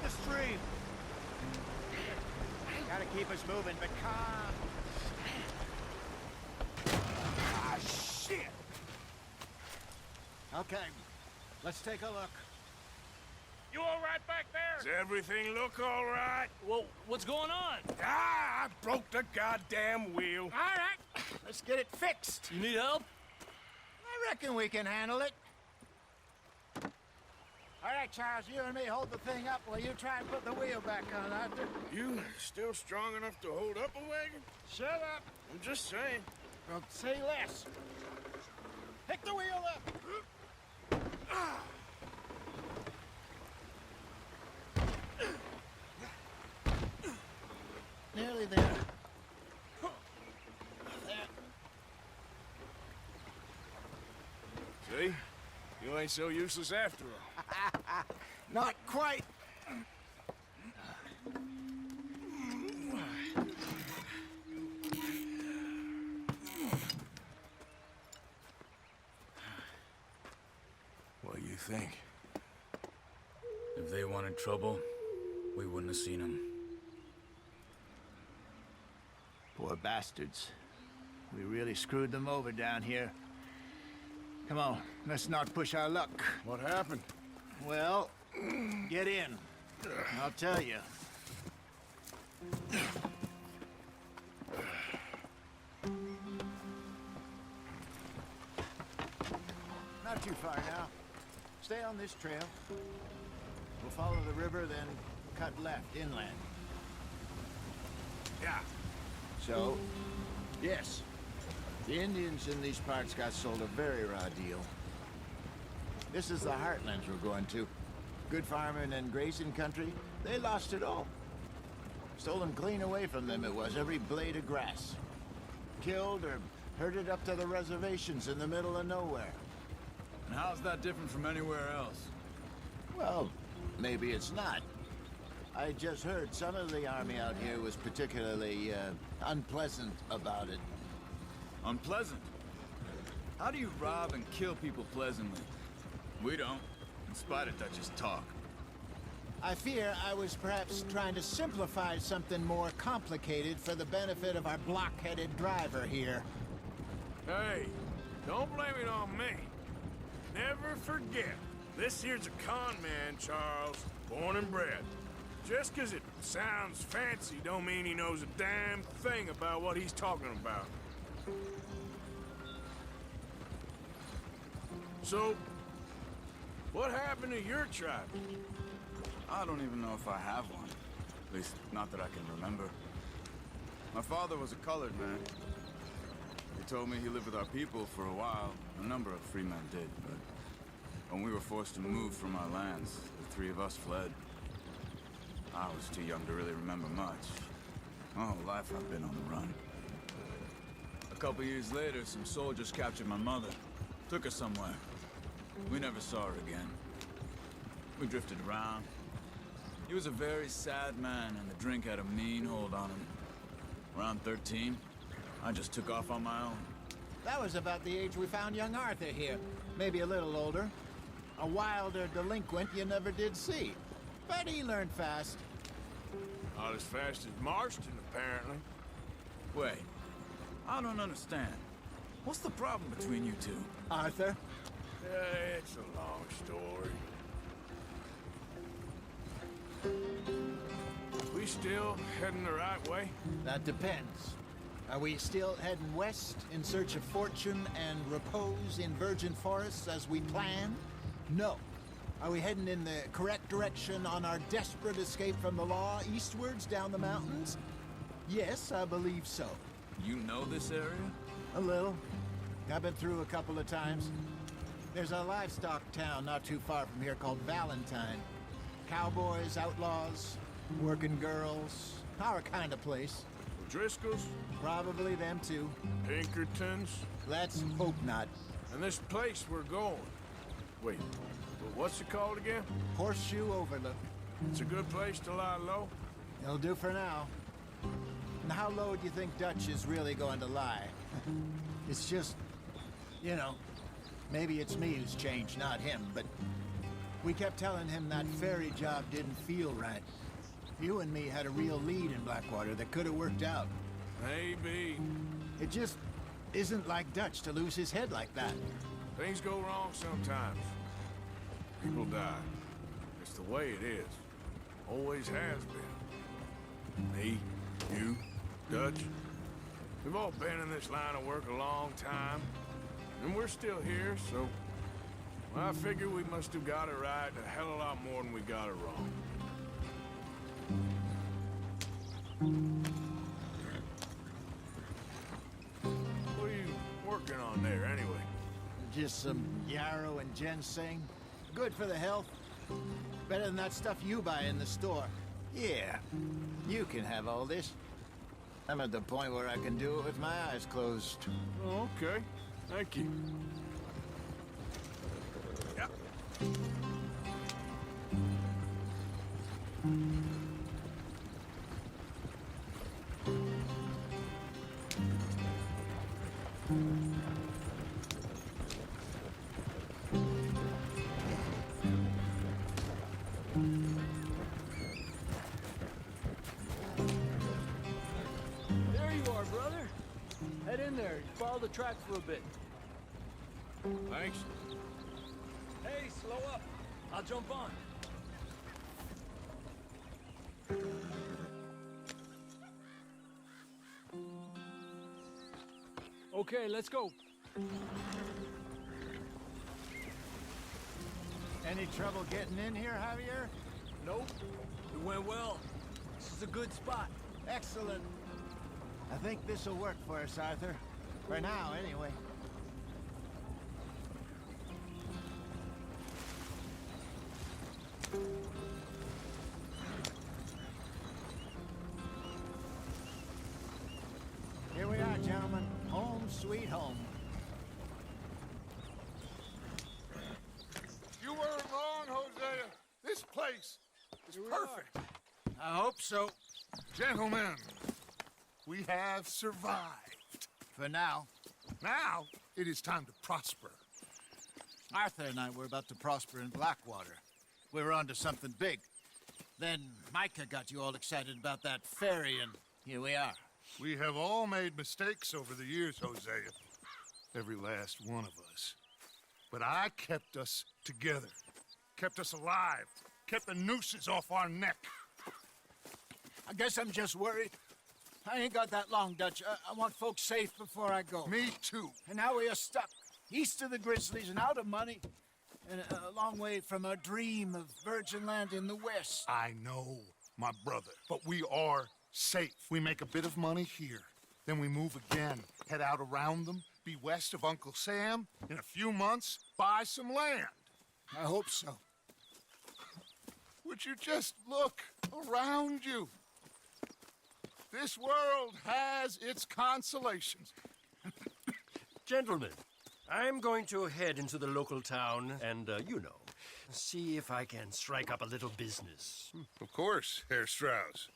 the stream. Gotta keep us moving, but calm. Ah, shit! Okay, let's take a look. You all right back there? Does everything look all right? Well, what's going on? Ah, I broke the goddamn wheel. All right, let's get it fixed. You need help? I reckon we can handle it. All right, Charles, you and me hold the thing up while you try and put the wheel back on, Arthur. You still strong enough to hold up a wagon? Shut up. I'm just saying. Well, say less. Pick the wheel up. Nearly there. See? You ain't so useless after all. Not quite. What do you think? If they wanted trouble, we wouldn't have seen them. Poor bastards. We really screwed them over down here. Come on, let's not push our luck. What happened? Well, get in. I'll tell you. Not too far now. Stay on this trail. We'll follow the river, then cut left inland. Yeah. So, yes, the Indians in these parts got sold a very raw deal. This is the Heartlands we're going to. Good farming and grazing country, they lost it all. Stolen clean away from them it was, every blade of grass. Killed or herded up to the reservations in the middle of nowhere. And how's that different from anywhere else? Well, maybe it's not. I just heard some of the army out here was particularly, unpleasant about it. Unpleasant? How do you rob and kill people pleasantly? We don't, in spite of Dutch's talk. I fear I was perhaps trying to simplify something more complicated for the benefit of our block-headed driver here. Hey, don't blame it on me. Never forget, this here's a con man, Charles, born and bred. Just 'cause it sounds fancy don't mean he knows a damn thing about what he's talking about. So, what happened to your tribe? I don't even know if I have one. At least, not that I can remember. My father was a colored man. He told me he lived with our people for a while. A number of free men did, but when we were forced to move from our lands, the three of us fled. I was too young to really remember much. My whole life I've been on the run. A couple years later, some soldiers captured my mother. Took her somewhere. We never saw her again. We drifted around. He was a very sad man, and the drink had a mean hold on him. Around 13, I just took off on my own. That was about the age we found young Arthur here. Maybe a little older. A wilder delinquent you never did see. But he learned fast. Not as fast as Marston, apparently. Wait, I don't understand. What's the problem between you two? Arthur? It's a long story. We still heading the right way? That depends. Are we still heading west in search of fortune and repose in virgin forests as we planned? No. Are we heading in the correct direction on our desperate escape from the law eastwards down the mountains? Yes, I believe so. You know this area? A little. I've been through a couple of times. There's a livestock town not too far from here called Valentine. Cowboys, outlaws, working girls, our kind of place. Driscoll's? Probably them too. Pinkertons? Let's hope not. And this place we're going. Wait, what's it called again? Horseshoe Overlook. It's a good place to lie low? It'll do for now. And how low do you think Dutch is really going to lie? It's just, you know, maybe it's me who's changed, not him, but We kept telling him that ferry job didn't feel right. You and me had a real lead in Blackwater that could have worked out. Maybe. It just isn't like Dutch to lose his head like that. Things go wrong sometimes. People die. It's the way it is. Always has been. Me, you, Dutch. We've all been in this line of work a long time. And we're still here, so... I figure we must have got it right a hell of a lot more than we got it wrong. What are you working on there, anyway? Just some yarrow and ginseng. Good for the health. Better than that stuff you buy in the store. Yeah, you can have all this. I'm at the point where I can do it with my eyes closed. Oh, okay. Thank you. Yep. There you are, brother. Head in there. Follow the track for a bit. Thanks. Hey, slow up. I'll jump on. Okay, let's go. Any trouble getting in here, Javier? Nope. It went well. This is a good spot. Excellent. I think this'll work for us, Arthur. For now, anyway. Here we are, gentlemen. Home sweet home. You weren't wrong, Hosea. This place is perfect. I hope so. Gentlemen, we have survived. For now. Now, it is time to prosper. Arthur and I were about to prosper in Blackwater. We were onto something big. Then Micah got you all excited about that ferry, and here we are. We have all made mistakes over the years, Hosea. Every last one of us. But I kept us together. Kept us alive. Kept the nooses off our neck. I guess I'm just worried. I ain't got that long, Dutch. I want folks safe before I go. Me too. And now we are stuck, east of the Grizzlies and out of money, and a long way from our dream of virgin land in the west. I know, my brother. But we are safe. We make a bit of money here. Then we move again. Head out around them. Be west of Uncle Sam. In a few months, buy some land. I hope so. Would you just look around you? This world has its consolations. Gentlemen, I'm going to head into the local town and, see if I can strike up a little business. Of course, Herr Strauss.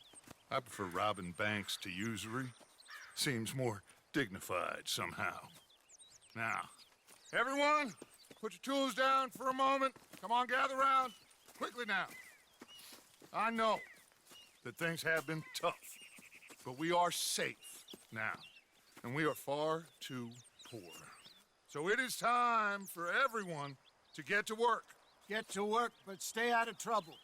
I prefer robbing banks to usury. Seems more dignified somehow. Now, everyone, put your tools down for a moment. Come on, gather round. Quickly now. I know that things have been tough, but we are safe now, and we are far too poor. So it is time for everyone to get to work. Get to work, but stay out of trouble.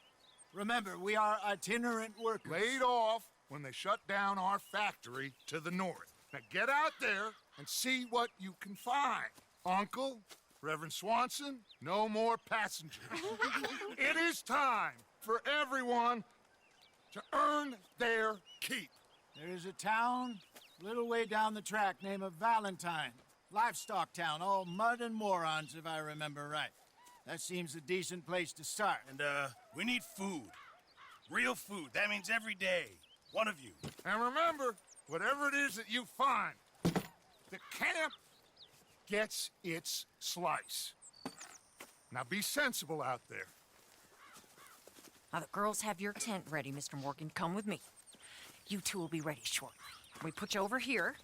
Remember, we are itinerant workers. Laid off when they shut down our factory to the north. Now get out there and see what you can find. Uncle, Reverend Swanson, no more passengers. It is time for everyone to earn their keep. There is a town a little way down the track named Valentine. Livestock town, all mud and morons, if I remember right. That seems a decent place to start. And, we need food. Real food. That means every day. One of you. And remember, whatever it is that you find, the camp gets its slice. Now be sensible out there. Now, the girls have your tent ready, Mr. Morgan. Come with me. You two will be ready shortly. We put you over here,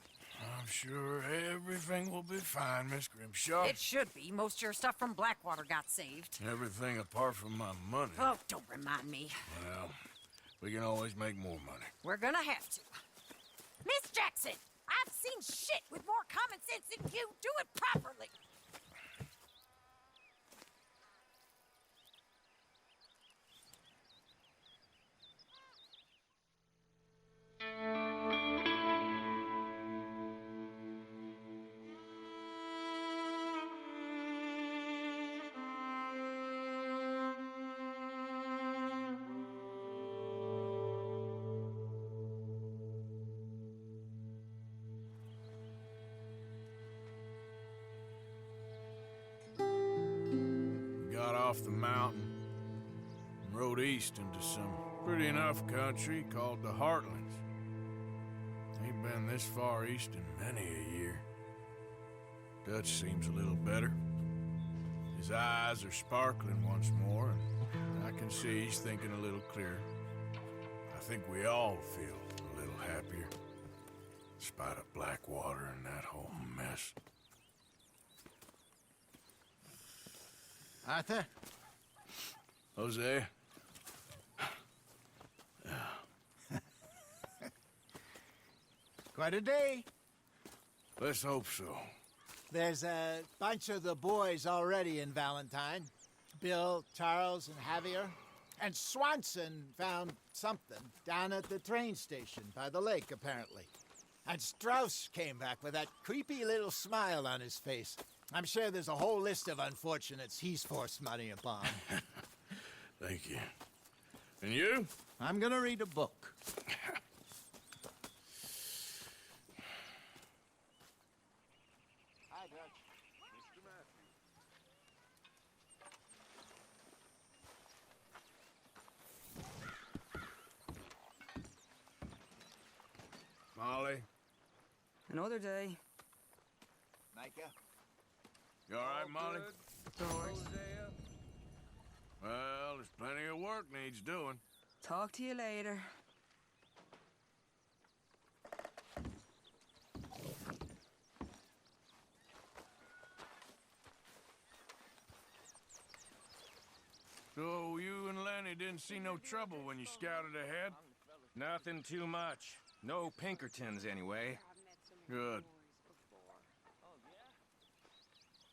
I'm sure everything will be fine, Miss Grimshaw. It should be. Most of your stuff from Blackwater got saved. Everything apart from my money. Oh, don't remind me. Well, we can always make more money. We're gonna have to. Miss Jackson, I've seen shit with more common sense than you. Do it properly. Got off the mountain and rode east into some pretty enough country called the Heartlands. Ain't been this far east in many a year. Dutch seems a little better. His eyes are sparkling once more, and I can see he's thinking a little clearer. I think we all feel a little happier, in spite of Blackwater and that whole mess. Arthur? Jose? Quite a day. Let's hope so. There's a bunch of the boys already in Valentine. Bill, Charles, and Javier. And Swanson found something down at the train station by the lake, apparently. And Strauss came back with that creepy little smile on his face. I'm sure there's a whole list of unfortunates he's forced money upon. Thank you. And you? I'm gonna read a book. Hi, Dutch. Molly? Another day. Micah? You all right, Molly? George. Well, there's plenty of work needs doing. Talk to you later. So you and Lenny didn't see no trouble when you scouted ahead? Nothing too much. No Pinkertons, anyway. Good.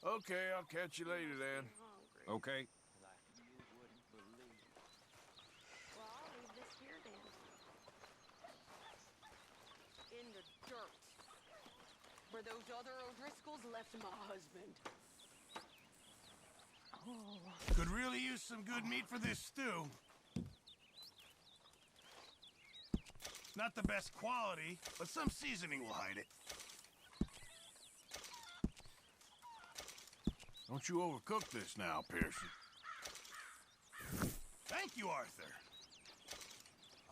Okay, I'll catch you later then. Okay. Well, I'll leave this here then. In the dirt. Where those other O'Driscolls left my husband. Oh. Could really use some good meat for this stew. Not the best quality, but some seasoning will hide it. Don't you overcook this now, Pearson. Thank you, Arthur.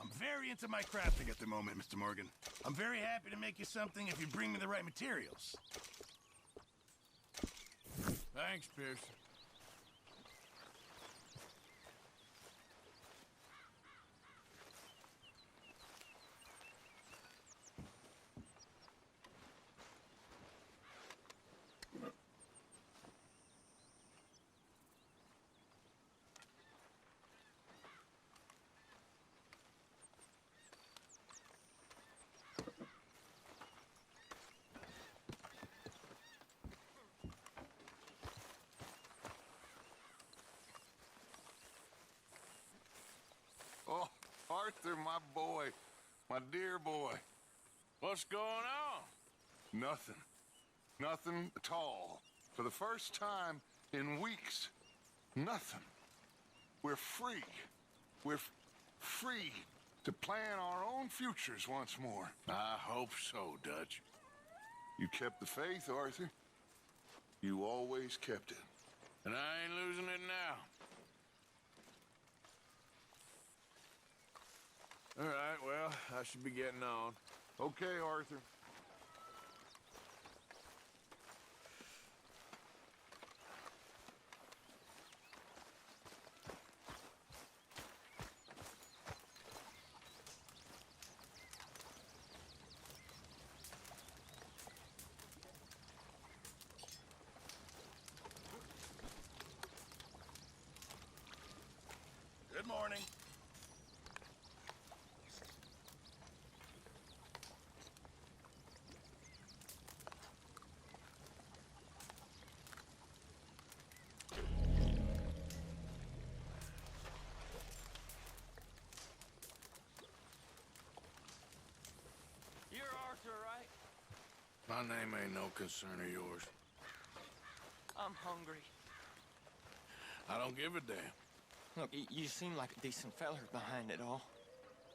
I'm very into my crafting at the moment, Mr. Morgan. I'm very happy to make you something if you bring me the right materials. Thanks, Pearson. Oh, Arthur, my boy. My dear boy. What's going on? Nothing. Nothing at all. For the first time in weeks, nothing. We're free. We're free to plan our own futures once more. I hope so, Dutch. You kept the faith, Arthur. You always kept it. And I ain't losing it now. All right, well, I should be getting on. Okay, Arthur. morning. You're Arthur, right? My name ain't no concern of yours. I'm hungry. I don't give a damn. Look, you seem like a decent feller behind it all.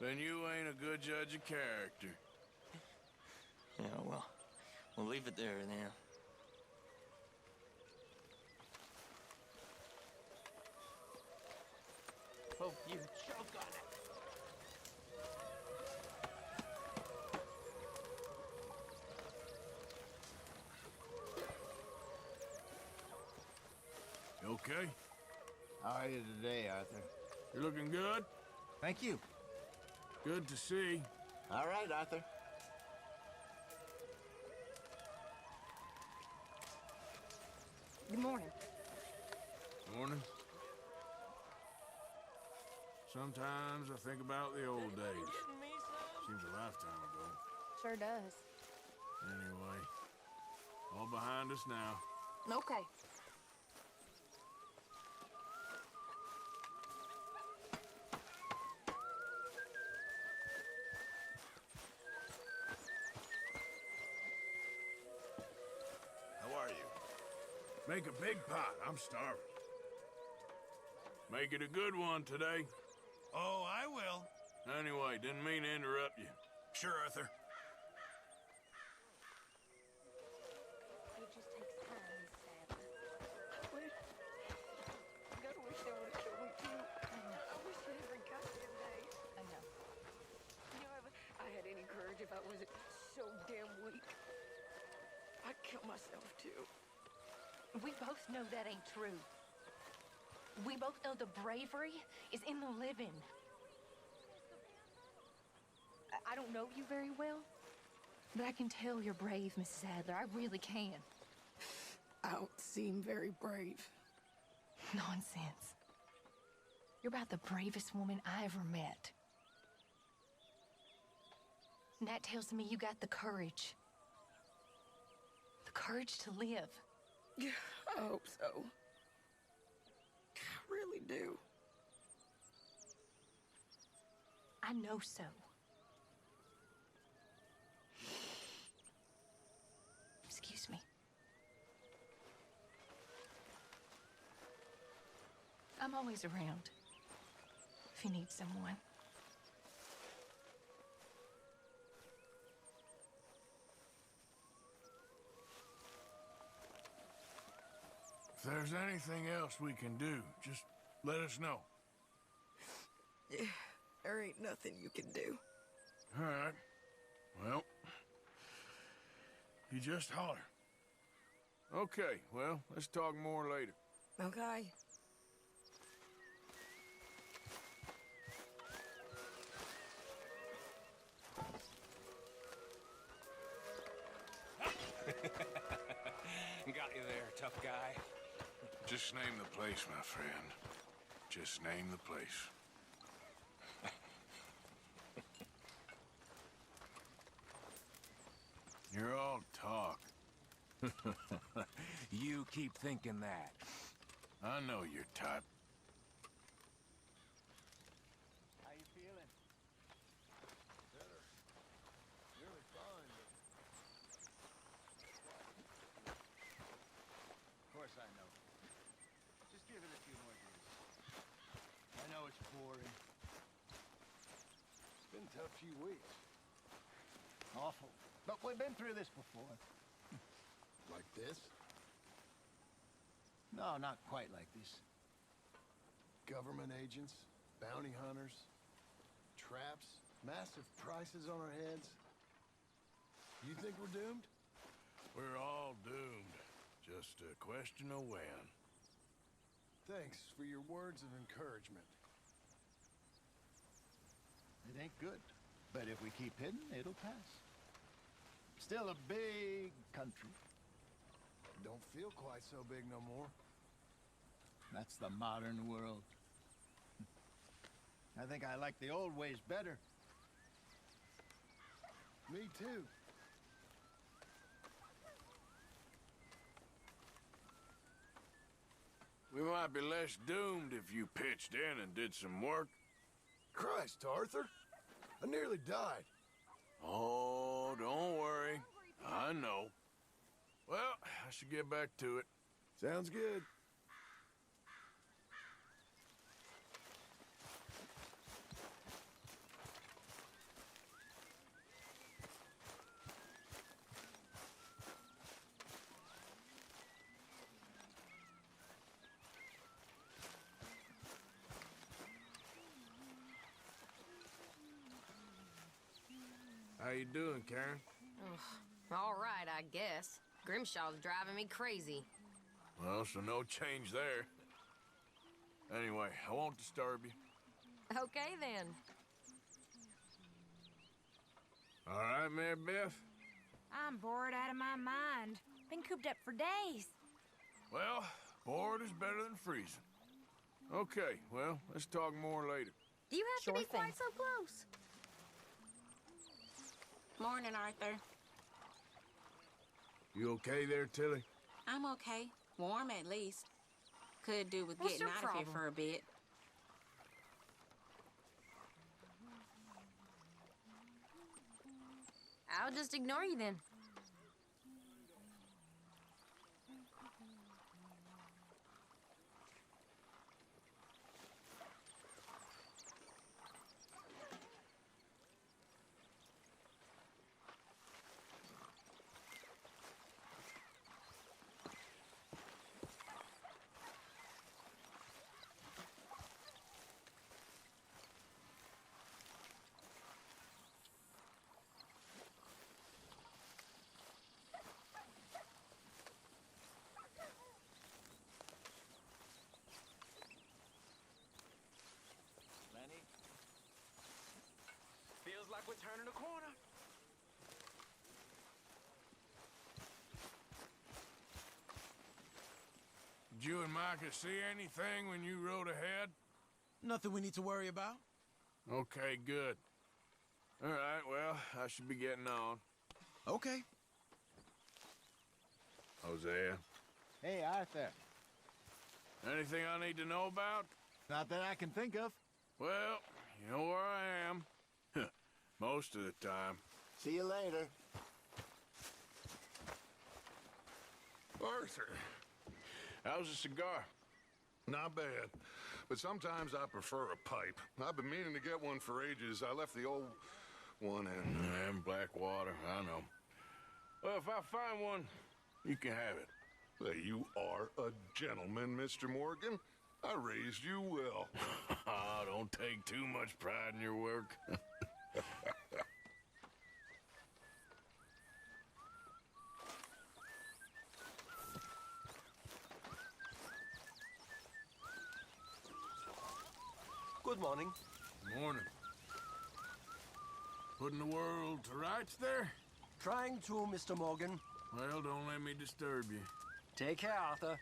Then you ain't a good judge of character. Yeah, well, we'll leave it there then. Hope you choke on it. You okay? How are you today, Arthur? You looking good? Thank you. Good to see. All right, Arthur. Good morning. Morning. Sometimes I think about the old days. Seems a lifetime ago. Sure does. Anyway, all behind us now. Okay. How are you? Make a big pot. I'm starving. Make it a good one today. Oh, I will. Anyway, didn't mean to interrupt you. Sure, Arthur. It just takes time, Miss Sadler. God, I wish they would have showed me too. I wish they every goddamn day. I know. You know, if I had any courage, if I wasn't so damn weak, I'd kill myself too. We both know that ain't true. We both know the bravery is in the living. I don't know you very well, but I can tell you're brave, Mrs. Adler. I really can. I don't seem very brave. Nonsense. You're about the bravest woman I ever met. And that tells me you got the courage. The courage to live. I hope so. I really do. I know so. Excuse me. I'm always around if you need someone. If there's anything else we can do, just let us know. Yeah, there ain't nothing you can do. All right. Well, you just holler. Okay, well, let's talk more later. Okay. Got you there, tough guy. Just name the place, my friend. Just name the place. You're all talk. You keep thinking that. I know your type. How you feeling? Better. Really fine, but... Of course I know. Just give it a few more days. I know it's boring. It's been a tough few weeks. Awful. But we've been through this before. Like this? No, not quite like this. Government agents, bounty hunters, traps, massive prices on our heads. You think we're doomed? We're all doomed. Just a question of when. Thanks for your words of encouragement. It ain't good. But if we keep hidden, it'll pass. Still a big country. Don't feel quite so big no more. That's the modern world. I think I like the old ways better. Me too. We might be less doomed if you pitched in and did some work. Christ, Arthur. I nearly died. Oh, don't worry. I know. Well, I should get back to it. Sounds good. How you doing, Karen? All right, I guess. Grimshaw's driving me crazy. Well, so no change there. Anyway, I won't disturb you. Okay, then. All right, Mary Beth? I'm bored out of my mind. Been cooped up for days. Well, bored is better than freezing. Okay, well, let's talk more later. Do you have to be Sure quite so close? Morning, Arthur. You okay there, Tilly? I'm okay. Warm, at least. Could do with What's getting your out of here problem? for a bit. I'll just ignore you then. Feels like we're turning a corner. Did you and Micah see anything when you rode ahead? Nothing we need to worry about. Okay, good. All right, well, I should be getting on. Okay. Hosea, Hey, Arthur. anything I need to know about? Not that I can think of. Well, you know where I am. Most of the time. See you later. Arthur. How's the cigar? Not bad. But sometimes I prefer a pipe. I've been meaning to get one for ages. I left the old one in. And Blackwater, I know. Well, if I find one, you can have it. Well, you are a gentleman, Mr. Morgan. I raised you well. Don't take too much pride in your work. Good morning. Morning. Putting the world to rights there? Trying to, Mr. Morgan. Well, don't let me disturb you. Take care, Arthur.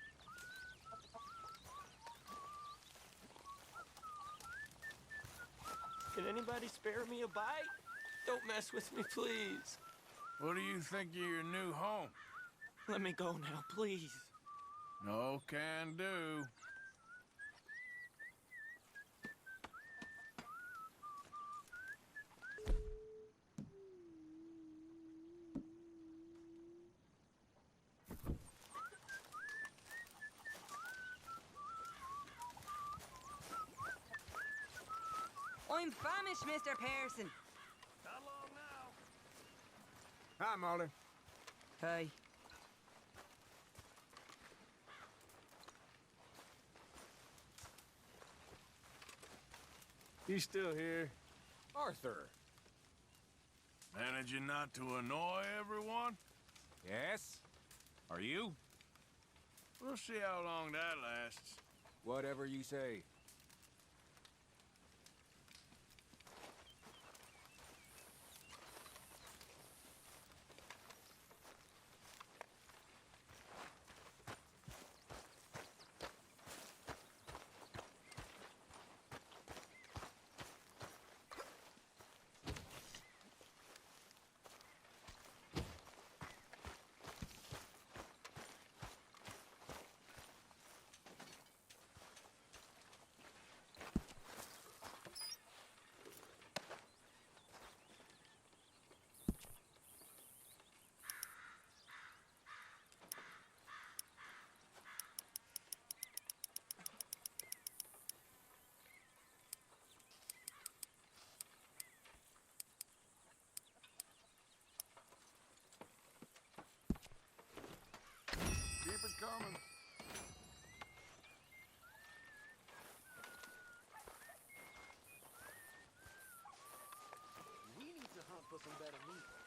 Can anybody spare me a bite? Don't mess with me, please. What do you think of your new home? Let me go now, please. No can do. I'm famished, Mr. Pearson. Not long now. Hi, Molly. Hey. You still here? Arthur. Managing not to annoy everyone? Yes? Are you? We'll see how long that lasts. Whatever you say. for some better meat.